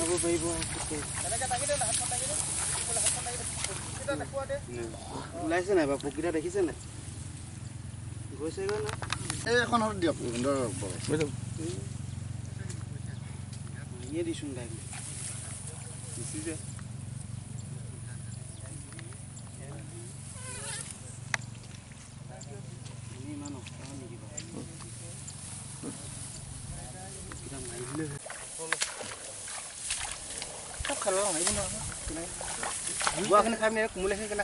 খাব পাৰিব ওলাইছে নাই বাৰু পকিটা দেখিছে নাই গৈছে গৈ না এই এখন হল দিয়ক সুন্দৰ ইয়ে দিছোন দাই দিছি যে ইমান অস্তা নেকি পকিটা মাৰিলে সব খালা মাৰিব নহয় বুঢ়াখিনি খাই মেলি কোমলীয়াখিনি কেনে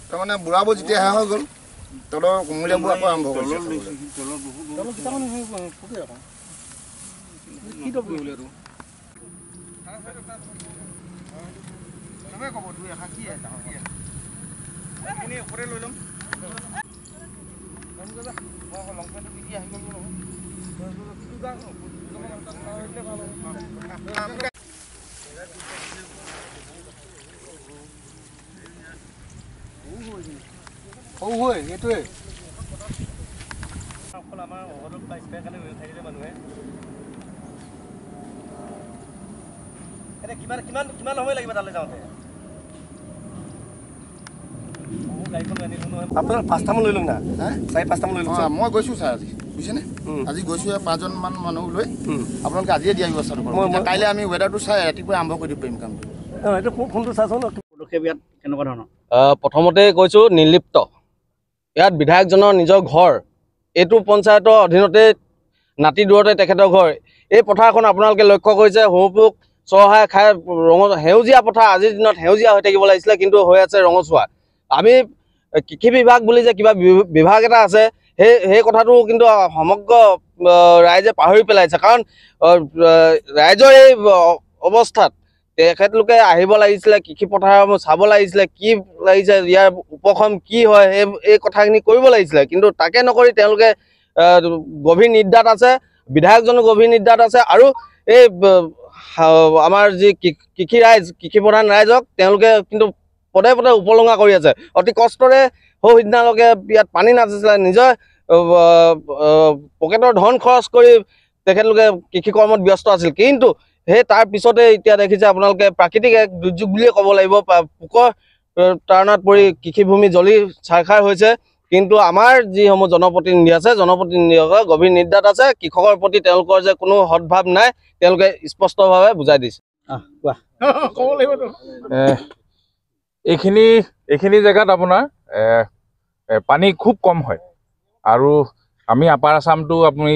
তাৰমানে বুঢ়াবোৰ যেতিয়া শেষ হৈ গ'ল তলৰ কোমলীয়াবোৰ আকৌ আৰম্ভ কৰিছে এইটোৱে আমাৰ অহদৰ প্ৰাইচ পাই কাৰণে থাকিলে মানুহে এতিয়া কিমান কিমান কিমান সময় লাগিব তালৈ যাওঁতে আপোনাৰ 5টামান লৈ লওক না 4-5টামান লৈ লওক মই গৈছোঁ ছাৰ আজি বুজিছেনে আজি গৈছোঁ 5জনমান মানুহ লৈ আপোনালোকে আজিয়ে দিয়া ব্যৱস্থাটো কৰক কাইলৈ আমি ৱেডাৰটো চাই ৰাতিপুৱা আৰম্ভ কৰি দিব পাৰিম কামটো এইটো ফোনটো চাচোন পদক্ষেপ ইয়াত কেনেকুৱা ধৰণৰ প্ৰথমতে কৈছোঁ নিৰ্লিপ্ত ইয়াত বিধায়কজনৰ নিজৰ ঘৰ এইটো পঞ্চায়তৰ অধীনতে নাতি দূৰতে তেখেতৰ ঘৰ এই পথাৰখন আপোনালোকে লক্ষ্য কৰিছে হুপোক চহাই খাই সেউজীয়া পথাৰ আজিৰ দিনত সেউজীয়া হৈ থাকিব লাগিছিলে কিন্তু হৈ আছে ৰঙচুৱা আমি কৃষি বিভাগ বুলি যে কিবা বিভাগ এটা আছে সেই কথাটো কিন্তু সমগ্ৰ ৰাইজে পাহৰি পেলাইছে কাৰণ ৰাইজৰ এই অৱস্থাত তেখেতলোকে আহিব লাগিছিলে কৃষি পথাৰ চাব লাগিছিলে কি লাগিছে ইয়াৰ উপশম কি হয় এই কথাখিনি কৰিব লাগিছিলে কিন্তু তাকে নকৰি তেওঁলোকে গভীৰ নিদ্ৰাত আছে বিধায়কজনো গভীৰ নিদ্ৰাত আছে আৰু এই আমাৰ যি কৃষি প্ৰধান ৰাইজক তেওঁলোকে কিন্তু পদে পদে উপলঙা কৰি আছে অতি কষ্টৰে সিদিনালৈকে ইয়াত পানী নাচিছিলে নিজৰ পকেটৰ ধন খৰচ কৰি তেখেতলোকে কৃষি কৰ্মত ব্যস্ত আছিল কিন্তু সেই তাৰ পিছতে এতিয়া দেখিছে আপোনালোকে প্ৰাকৃতিক এক দুৰ্যোগ বুলিয়ে ক'ব লাগিব পোকৰ তাৰণাত পৰি কৃষিভূমি জ্বলি ছাৰখাৰ হৈছে কিন্তু আমাৰ যিসমূহ জনপ্ৰতিনিধি আছে জনপ্ৰতিনিধিসকলে গভীৰ নিদ্ৰাত আছে কৃষকৰ প্ৰতি তেওঁলোকৰ যে কোনো সদ্ভাৱ নাই তেওঁলোকে স্পষ্টভাৱে বুজাই দিছে এইখিনি জেগাত আপোনাৰ পানী খুব কম হয় আৰু আমি আপাৰ আছামটো আপুনি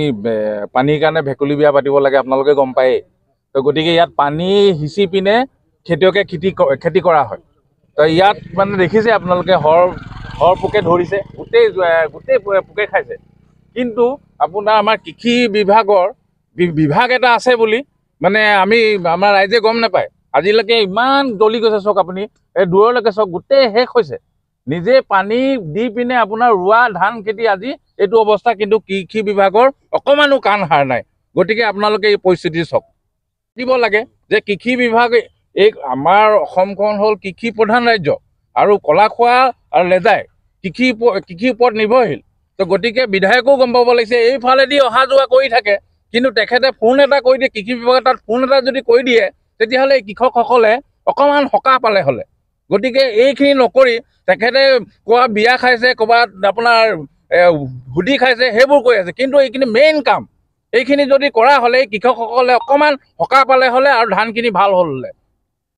পানীৰ কাৰণে ভেকুলী বিয়া পাতিব লাগে আপোনালোকে গম পায়েই তো গতিকে ইয়াত পানী সিঁচি পিনে খেতিয়কে খেতি কৰা হয় তো ইয়াত মানে দেখিছে আপোনালোকে হৰ পোকে ধৰিছে গোটেই পোকে খাইছে কিন্তু আপোনাৰ আমাৰ কৃষি বিভাগৰ বিভাগ এটা আছে বুলি মানে আমাৰ ৰাইজে গম নাপায় আজিলৈকে ইমান জ্বলি গৈছে চাওক আপুনি এই দূৰলৈকে চাওক গোটেই শেষ হৈছে নিজে পানী দি পিনে আপোনাৰ ৰোৱা ধান খেতি আজি এইটো অৱস্থা কিন্তু কৃষি বিভাগৰ অকমানো কাণ হাৰ নাই গতিকে আপোনালোকে এই পৰিস্থিতি চাওক দিব লাগে যে কৃষি বিভাগে এই আমাৰ অসমখন হ'ল কৃষি প্ৰধান ৰাজ্য আৰু কলাখোৱা আৰু লেজাই কৃষিৰ ওপৰত নিৰ্ভৰশীল তো গতিকে বিধায়কেও গম পাব লাগিছে এইফালেদি অহা যোৱা কৰি থাকে কিন্তু তেখেতে ফোন এটা কৰি দিয়ে কৃষি বিভাগে তাত ফোন এটা যদি কৰি দিয়ে তেতিয়াহ'লে কৃষকসকলে অকণমান সকাহ পালে হ'লে গতিকে এইখিনি নকৰি তেখেতে ক'ৰবাত বিয়া খাইছে ক'ৰবাত আপোনাৰ হুদি খাইছে সেইবোৰ কৰি আছে কিন্তু এইখিনি মেইন কাম এইখিনি যদি কৰা হ'লে কৃষকসকলে অকণমান সকাহ পালে হ'লে আৰু ধানখিনি ভাল হ'ল হ'লে